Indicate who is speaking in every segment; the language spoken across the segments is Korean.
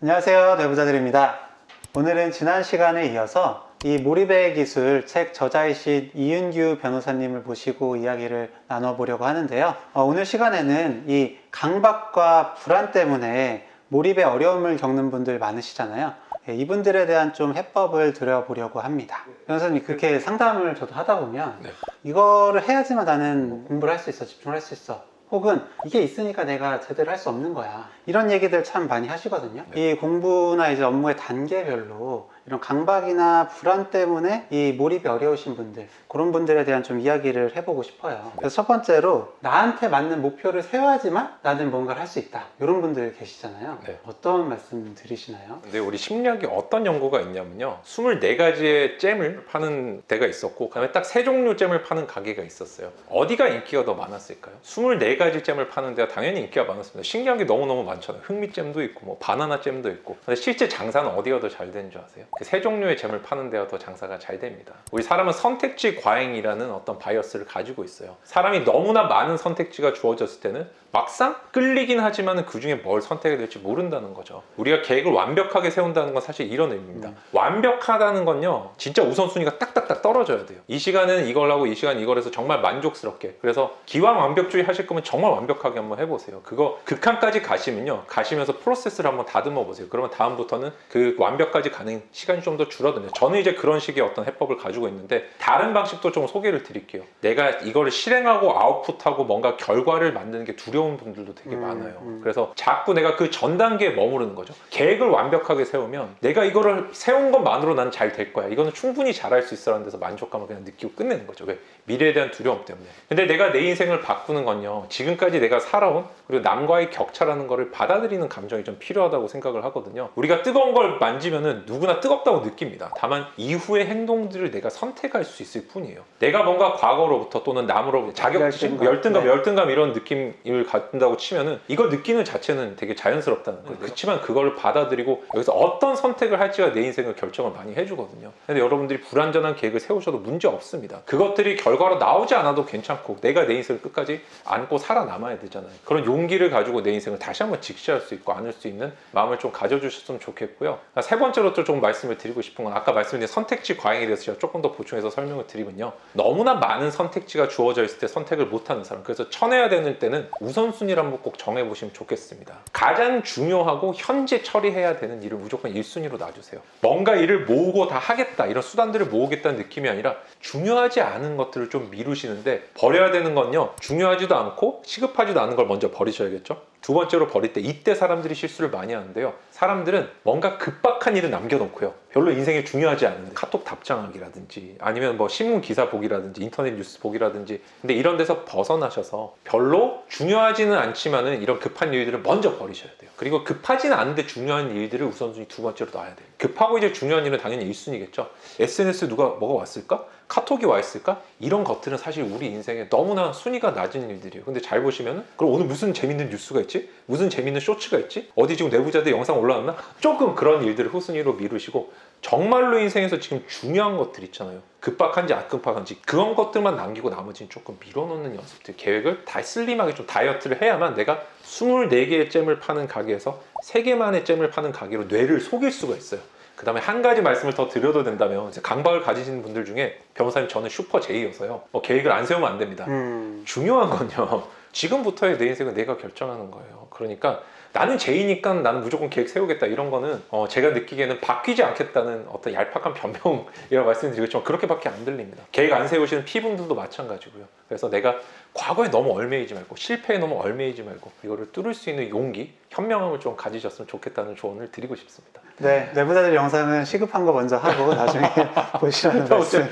Speaker 1: 안녕하세요, 내부자들입니다. 오늘은 지난 시간에 이어서 이 몰입의 기술 책 저자이신 이윤규 변호사님을 모시고 이야기를 나눠보려고 하는데요. 오늘 시간에는 이 강박과 불안 때문에 몰입에 어려움을 겪는 분들 많으시잖아요. 이분들에 대한 좀 해법을 드려보려고 합니다. 변호사님, 그렇게 상담을 저도 하다 보면 이거를 해야지만 나는 공부를 할 수 있어, 집중을 할 수 있어, 혹은 이게 있으니까 내가 제대로 할 수 없는 거야, 이런 얘기들 참 많이 하시거든요. 이 공부나 이제 업무의 단계별로 이런 강박이나 불안 때문에 이 몰입이 어려우신 분들, 그런 분들에 대한 좀 이야기를 해보고 싶어요. 그래서 첫 번째로 나한테 맞는 목표를 세워야지만 나는 뭔가를 할 수 있다, 이런 분들 계시잖아요. 어떤 말씀 드리시나요?
Speaker 2: 근데 우리 심리학에 어떤 연구가 있냐면요, 24가지의 잼을 파는 데가 있었고, 그 다음에 딱 3종류 잼을 파는 가게가 있었어요. 어디가 인기가 더 많았을까요? 24가지 잼을 파는 데가 당연히 인기가 많았습니다. 신기한 게 너무너무 많잖아요. 흑미잼도 있고 뭐 바나나 잼도 있고. 근데 실제 장사는 어디가 더 잘 되는 줄 아세요? 그 3종류의 잼을 파는 데가 더 장사가 잘 됩니다. 우리 사람은 선택지 과잉이라는 어떤 바이어스를 가지고 있어요. 사람이 너무나 많은 선택지가 주어졌을 때는 막상 끌리긴 하지만 그 중에 뭘 선택해야 될지 모른다는 거죠. 우리가 계획을 완벽하게 세운다는 건 사실 이런 의미입니다. 완벽하다는 건요, 진짜 우선순위가 딱딱딱 떨어져야 돼요. 이 시간은 이걸 하고 이 시간 이걸 해서 정말 만족스럽게. 그래서 기왕 완벽주의 하실 거면 정말 완벽하게 한번 해보세요. 그거 극한까지 가시면요, 가시면서 프로세스를 한번 다듬어 보세요. 그러면 다음부터는 그 완벽까지 가는 시간이 좀 더 줄어드네요. 저는 이제 그런 식의 어떤 해법을 가지고 있는데, 다른 방식도 좀 소개를 드릴게요. 내가 이거를 실행하고 아웃풋하고 뭔가 결과를 만드는 게 두려운 분들도 되게 많아요. 그래서 자꾸 내가 그 전 단계에 머무르는 거죠. 계획을 완벽하게 세우면 내가 이거를 세운 것만으로 난 잘 될 거야, 이거는 충분히 잘할 수 있어 라는 데서 만족감을 그냥 느끼고 끝내는 거죠. 왜? 미래에 대한 두려움 때문에. 근데 내가 내 인생을 바꾸는 건요, 지금까지 내가 살아온 그리고 남과의 격차라는 거를 받아들이는 감정이 좀 필요하다고 생각을 하거든요. 우리가 뜨거운 걸 만지면은 누구나 뜨겁다고 느낍니다. 다만 이후의 행동들을 내가 선택할 수 있을 뿐이에요. 내가 뭔가 과거로부터 또는 남으로부터 자격지심, 열등감 이런 느낌을 갖는다고 치면은 이거 느끼는 자체는 되게 자연스럽다는 거예요. 그렇지만 그걸 받아들이고 여기서 어떤 선택을 할지가 내 인생을 결정을 많이 해주거든요. 근데 여러분들이 불완전한 계획을 세우셔도 문제 없습니다. 그것들이 결과로 나오지 않아도 괜찮고, 내가 내 인생을 끝까지 안고 살아남아야 되잖아요. 그런 용기를 가지고 내 인생을 다시 한번 직시할 수 있고 안을 수 있는 마음을 좀 가져주셨으면 좋겠고요. 세 번째로 또 좀 말씀을 드리고 싶은 건, 아까 말씀드린 선택지 과잉에 대해서 제가 조금 더 보충해서 설명을 드리면요, 너무나 많은 선택지가 주어져 있을 때 선택을 못하는 사람, 그래서 쳐내야 되는 때는 우선순위를 한번 꼭 정해보시면 좋겠습니다. 가장 중요하고 현재 처리해야 되는 일을 무조건 1순위로 놔주세요. 뭔가 일을 모으고 다 하겠다, 이런 수단들을 모으겠다는 느낌이 아니라 중요하지 않은 것들을 좀 미루시는데, 버려야 되는 건요, 중요하지도 않고 시급하지도 않은 걸 먼저 버리셔야겠죠. 두 번째로 버릴 때, 이때 사람들이 실수를 많이 하는데요, 사람들은 뭔가 급박한 일을 남겨놓고요, 별로 인생에 중요하지 않은데 카톡 답장하기라든지 아니면 뭐 신문 기사 보기라든지 인터넷 뉴스 보기라든지, 근데 이런 데서 벗어나셔서 별로 중요하지는 않지만은 이런 급한 일들을 먼저 버리셔야 돼요. 그리고 급하지는 않은데 중요한 일들을 우선순위 두 번째로 놔야 돼요. 급하고 이제 중요한 일은 당연히 1순위겠죠. SNS 뭐가 왔을까? 카톡이 와 있을까? 이런 것들은 사실 우리 인생에 너무나 순위가 낮은 일들이에요. 근데 잘 보시면은, 그럼 오늘 무슨 재밌는 뉴스가 있지? 무슨 재밌는 쇼츠가 있지? 어디 지금 내부자들 영상 올라왔나? 조금 그런 일들을 후순위로 미루시고, 정말로 인생에서 지금 중요한 것들 있잖아요, 급박한지 안 급박한지, 그런 것들만 남기고 나머지는 조금 밀어놓는 연습들, 계획을 다 슬림하게 좀 다이어트를 해야만 내가 24개의 잼을 파는 가게에서 3개만의 잼을 파는 가게로 뇌를 속일 수가 있어요. 그 다음에 한 가지 말씀을 더 드려도 된다면, 강박을 가지시는 분들 중에, 변호사님 저는 슈퍼 J여서요, 계획을 안 세우면 안 됩니다. 중요한 건요, 지금부터의 내 인생은 내가 결정하는 거예요. 그러니까 나는 J니까 나는 무조건 계획 세우겠다, 이런 거는 제가 느끼기에는 바뀌지 않겠다는 어떤 얄팍한 변명이라고 말씀드리겠지만 그렇게밖에 안 들립니다. 계획 안 세우시는 P분들도 마찬가지고요. 그래서 내가 과거에 너무 얼매이지 말고, 실패에 너무 얼매이지 말고, 이거를 뚫을 수 있는 용기, 현명함을 좀 가지셨으면 좋겠다는 조언을 드리고 싶습니다.
Speaker 1: 네, 내부자들 영상은 시급한 거 먼저 하고 나중에 보시라는 말씀.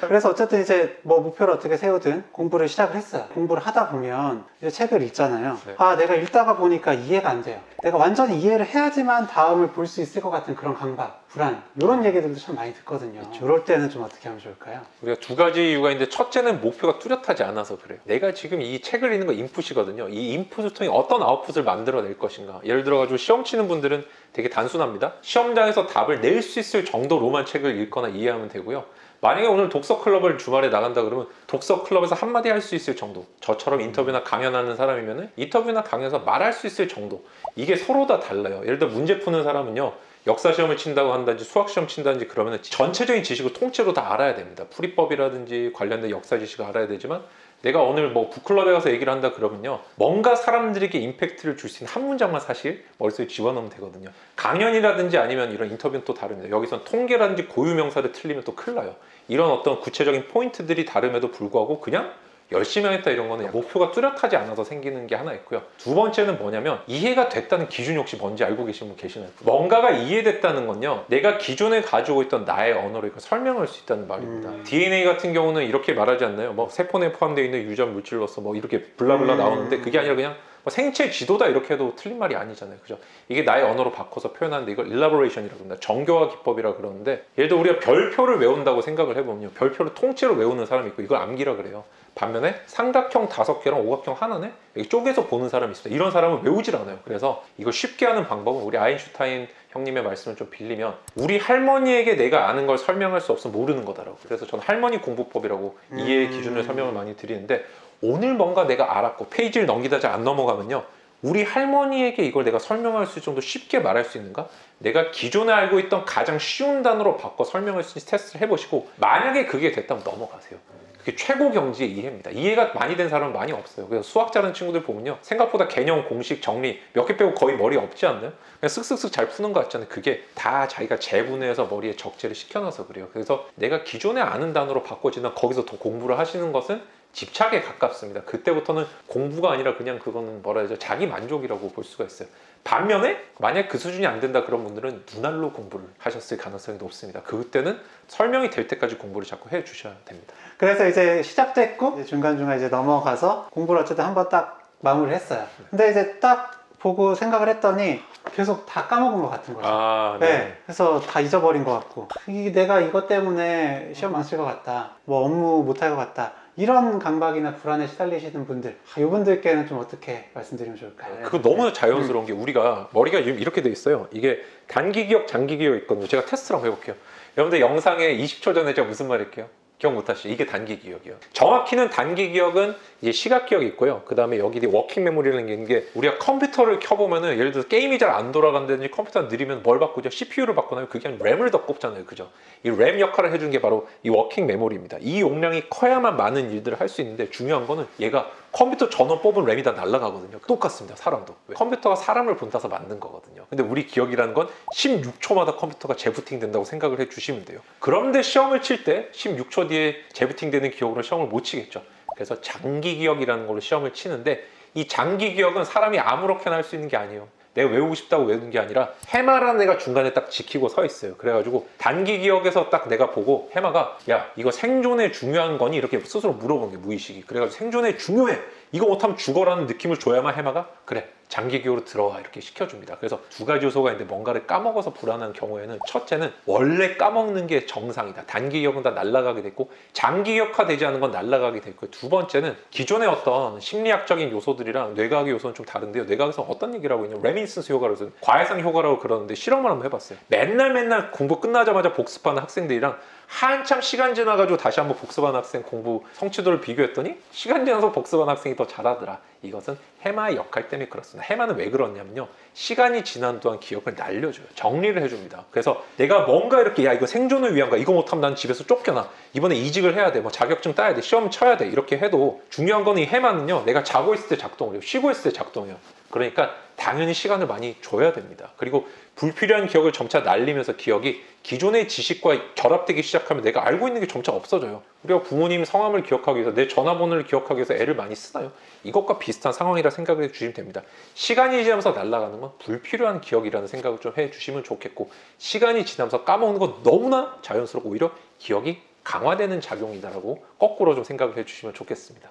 Speaker 1: 그래서 어쨌든 이제 뭐 목표를 어떻게 세우든 공부를 시작을 했어요. 공부를 하다 보면 이제 책을 읽잖아요. 내가 읽다가 보니까 이해가 안 돼요. 내가 완전히 이해를 해야지만 다음을 볼 수 있을 것 같은 그런 강박, 불안, 이런 얘기들도 참 많이 듣거든요. 이럴 때는 좀 어떻게 하면 좋을까요?
Speaker 2: 우리가 두 가지 이유가 있는데, 첫째는 목표가 뚜렷하지 않아서 그래요. 내가 지금 이 책을 읽는 거 인풋이거든요. 이 인풋을 통해 어떤 아웃풋을 만들어낼 것인가. 예를 들어가지고 시험 치는 분들은 되게 단순합니다. 시험장에서 답을 낼 수 있을 정도로만 책을 읽거나 이해하면 되고요. 만약에 오늘 독서 클럽을 주말에 나간다 그러면 독서 클럽에서 한마디 할 수 있을 정도, 저처럼 인터뷰나 강연하는 사람이면은 인터뷰나 강연에서 말할 수 있을 정도, 이게 서로 다 달라요. 예를 들어 문제 푸는 사람은요, 역사 시험을 친다고 한다든지 수학 시험 친다든지 그러면 전체적인 지식을 통째로 다 알아야 됩니다. 풀이법이라든지 관련된 역사 지식을 알아야 되지만, 내가 오늘 뭐 북클럽에 가서 얘기를 한다 그러면요, 뭔가 사람들에게 임팩트를 줄 수 있는 한 문장만 사실 머릿속에 집어넣으면 되거든요. 강연이라든지 아니면 이런 인터뷰는 또 다릅니다. 여기선 통계라든지 고유 명사를 틀리면 또 큰일 나요. 이런 어떤 구체적인 포인트들이 다름에도 불구하고 그냥 열심히 하겠다 이런 거는 목표가 뚜렷하지 않아서 생기는 게 하나 있고요. 두 번째는 뭐냐면, 이해가 됐다는 기준이 혹시 뭔지 알고 계신 분 계시나요? 뭔가가 이해됐다는 건요, 내가 기존에 가지고 있던 나의 언어로 이거 설명할 수 있다는 말입니다. DNA 같은 경우는 이렇게 말하지 않나요? 뭐 세포 내에 포함되어 있는 유전 물질로서 뭐 이렇게 블라블라 나오는데, 그게 아니라 그냥 뭐 생체 지도다 이렇게 해도 틀린 말이 아니잖아요. 그죠? 이게 나의 언어로 바꿔서 표현하는데 이걸 elaboration이라고 합니다. 정교화 기법이라고 그러는데, 예를 들어 우리가 별표를 외운다고 생각을 해보면요, 별표를 통째로 외우는 사람이 있고 이걸 암기라 그래요. 반면에 삼각형 5개랑 오각형 하나네? 여기 쪼개서 보는 사람이 있습니다. 이런 사람은 외우질 않아요. 그래서 이걸 쉽게 하는 방법은, 우리 아인슈타인 형님의 말씀을 좀 빌리면, 우리 할머니에게 내가 아는 걸 설명할 수 없으면 모르는 거다라고. 그래서 저는 할머니 공부법이라고 이해의 기준을 설명을 많이 드리는데, 오늘 뭔가 내가 알았고 페이지를 넘기다 잘 안 넘어가면요, 우리 할머니에게 이걸 내가 설명할 수 있을 정도 쉽게 말할 수 있는가? 내가 기존에 알고 있던 가장 쉬운 단어로 바꿔 설명할 수 있는 테스트를 해보시고, 만약에 그게 됐다면 넘어가세요. 그게 최고 경지의 이해입니다. 이해가 많이 된 사람은 많이 없어요. 그래서 수학 잘하는 친구들 보면요, 생각보다 개념, 공식, 정리 몇 개 빼고 거의 머리에 없지 않나요? 그냥 쓱쓱쓱 잘 푸는 거 같잖아요. 그게 다 자기가 재분해해서 머리에 적재를 시켜놔서 그래요. 그래서 내가 기존에 아는 단어로 바꿔지면 거기서 더 공부를 하시는 것은 집착에 가깝습니다. 그때부터는 공부가 아니라 그냥 그거는 뭐라 해야죠? 자기 만족이라고 볼 수가 있어요. 반면에 만약 그 수준이 안 된다 그런 분들은 눈알로 공부를 하셨을 가능성이 높습니다. 그때는 설명이 될 때까지 공부를 자꾸 해 주셔야 됩니다.
Speaker 1: 그래서 이제 시작됐고 이제 중간중간 이제 넘어가서 공부를 어쨌든 한번 딱 마무리를 했어요. 근데 이제 딱 보고 생각을 했더니 계속 다 까먹은 것 같은 거죠.
Speaker 2: 아,
Speaker 1: 네.
Speaker 2: 네.
Speaker 1: 그래서 다 잊어버린 것 같고, 내가 이것 때문에 시험 안 칠 것 같다, 뭐 업무 못 할 것 같다, 이런 강박이나 불안에 시달리시는 분들, 이분들께는 좀 어떻게 말씀드리면 좋을까요?
Speaker 2: 그거 너무나 자연스러운 게, 우리가 머리가 이렇게 돼 있어요. 이게 단기 기억, 장기 기억 있거든요. 제가 테스트를 한번 해볼게요. 여러분들 영상에 20초 전에 제가 무슨 말 할게요? 기억 못 하시죠? 이게 단기 기억이에요. 정확히는 단기 기억은 이제 시각 기억이 있고요. 그 다음에 여기 워킹 메모리라는 게 있는 게, 우리가 컴퓨터를 켜보면은 예를 들어서 게임이 잘 안 돌아간다든지 컴퓨터가 느리면 뭘 바꾸죠? CPU를 바꾸나요? 그게 아니라 램을 더 꼽잖아요. 그죠? 이 램 역할을 해주는 게 바로 이 워킹 메모리입니다. 이 용량이 커야만 많은 일들을 할 수 있는데, 중요한 거는 얘가 컴퓨터 전원 뽑은 램이 다 날아가거든요. 똑같습니다. 사람도. 컴퓨터가 사람을 본따서 만든 거거든요. 근데 우리 기억이라는 건 16초마다 컴퓨터가 재부팅 된다고 생각을 해주시면 돼요. 그런데 시험을 칠 때 16초 뒤에 재부팅 되는 기억으로 시험을 못 치겠죠. 그래서 장기 기억이라는 걸로 시험을 치는데, 이 장기 기억은 사람이 아무렇게나 할 수 있는 게 아니에요. 내가 외우고 싶다고 외우는 게 아니라 해마라는 애가 중간에 딱 지키고 서 있어요. 그래가지고 단기 기억에서 딱 내가 보고, 해마가 야 이거 생존에 중요한 거니? 이렇게 스스로 물어보는 게 무의식이. 그래가지고 생존에 중요해, 이거 못하면 죽어라는 느낌을 줘야만 해마가 그래 장기 기억으로 들어와 이렇게 시켜줍니다. 그래서 두 가지 요소가 있는데, 뭔가를 까먹어서 불안한 경우에는 첫째는 원래 까먹는 게 정상이다. 단기 기억은 다 날아가게 됐고 장기 기억화되지 않은 건 날아가게 됐고요. 두 번째는 기존의 어떤 심리학적인 요소들이랑 뇌과학의 요소는 좀 다른데요. 뇌과학에서 어떤 얘기를 하고 있냐면 레민슨스 효과라고 해서 과해상 효과라고 그러는데, 실험을 한번 해봤어요. 맨날 공부 끝나자마자 복습하는 학생들이랑 한참 시간 지나가지고 다시 한번 복습하는 학생 공부 성취도를 비교했더니, 시간 지나서 복습하는 학생이 더 잘하더라. 이것은 해마의 역할 때문에 그렇습니다. 해마는 왜 그러냐면요, 시간이 지난 동안 기억을 날려줘요. 정리를 해줍니다. 그래서 내가 뭔가 이렇게 야 이거 생존을 위한 거야, 이거 못하면 난 집에서 쫓겨나, 이번에 이직을 해야 돼, 뭐 자격증 따야 돼, 시험 쳐야 돼, 이렇게 해도 중요한 건 이 해마는요, 내가 자고 있을 때 작동을 해요. 쉬고 있을 때 작동해요. 그러니까 당연히 시간을 많이 줘야 됩니다. 그리고 불필요한 기억을 점차 날리면서 기억이 기존의 지식과 결합되기 시작하면 내가 알고 있는 게 점차 없어져요. 우리가 부모님 성함을 기억하기 위해서, 내 전화번호를 기억하기 위해서 애를 많이 쓰나요? 이것과 비슷한 상황이라 생각해 주시면 됩니다. 시간이 지나면서 날아가는 건 불필요한 기억이라는 생각을 좀 해주시면 좋겠고, 시간이 지나면서 까먹는 건 너무나 자연스럽고 오히려 기억이 강화되는 작용이다라고 거꾸로 좀 생각을 해주시면 좋겠습니다.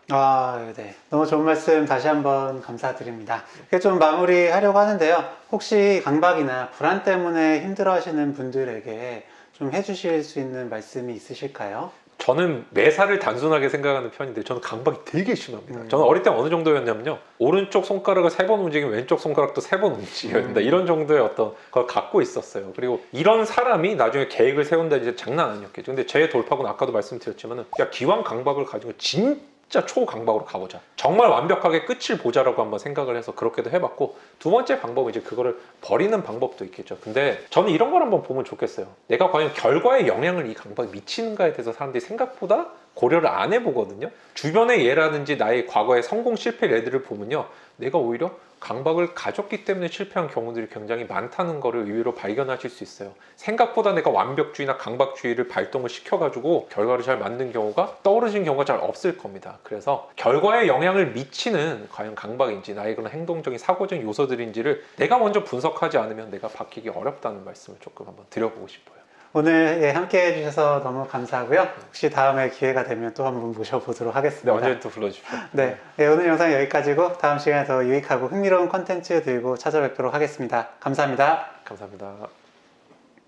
Speaker 1: 네. 너무 좋은 말씀 다시 한번 감사드립니다. 이렇게 좀 마무리하려고 하는데요. 혹시 강박이나 불안 때문에 힘들어하시는 분들에게 좀 해주실 수 있는 말씀이 있으실까요?
Speaker 2: 저는 매사를 단순하게 생각하는 편인데 저는 강박이 되게 심합니다. 저는 어릴 때 어느 정도였냐면요. 오른쪽 손가락을 3번 움직이면 왼쪽 손가락도 3번 움직여야 된다. 이런 정도의 어떤 걸 갖고 있었어요. 그리고 이런 사람이 나중에 계획을 세운다 이제 장난 아니었겠죠. 근데 제 돌파구는 아까도 말씀드렸지만은 야 기왕 강박을 가지고 진짜 초강박으로 가보자. 정말 완벽하게 끝을 보자라고 한번 생각을 해서 그렇게도 해봤고 두 번째 방법은 이제 그거를 버리는 방법도 있겠죠. 근데 저는 이런 걸 한번 보면 좋겠어요. 내가 과연 결과에 영향을 이 강박이 미치는가에 대해서 사람들이 생각보다 고려를 안 해보거든요. 주변의 예라든지 나의 과거의 성공 실패 예들을 보면요. 내가 오히려 강박을 가졌기 때문에 실패한 경우들이 굉장히 많다는 거를 의외로 발견하실 수 있어요. 생각보다 내가 완벽주의나 강박주의를 발동을 시켜가지고 결과를 잘 만든 경우가 떨어진 경우가 잘 없을 겁니다. 그래서 결과에 영향을 미치는 과연 강박인지 나의 그런 행동적인 사고적인 요소들인지를 내가 먼저 분석하지 않으면 내가 바뀌기 어렵다는 말씀을 조금 한번 드려보고 싶어요.
Speaker 1: 오늘 함께 해주셔서 너무 감사하고요. 혹시 다음에 기회가 되면 또 한번 모셔보도록
Speaker 2: 네,
Speaker 1: 하겠습니다.
Speaker 2: 언제 또 불러주십시오.
Speaker 1: 네, 오늘 영상 여기까지고 다음 시간에 더 유익하고 흥미로운 컨텐츠 들고 찾아뵙도록 하겠습니다. 감사합니다.
Speaker 2: 감사합니다.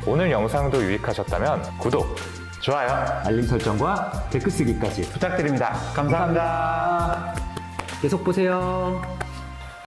Speaker 3: 오늘 영상도 유익하셨다면 구독,
Speaker 4: 좋아요, 알림 설정과 댓글 쓰기까지
Speaker 1: 부탁드립니다. 감사합니다.
Speaker 4: 계속 보세요.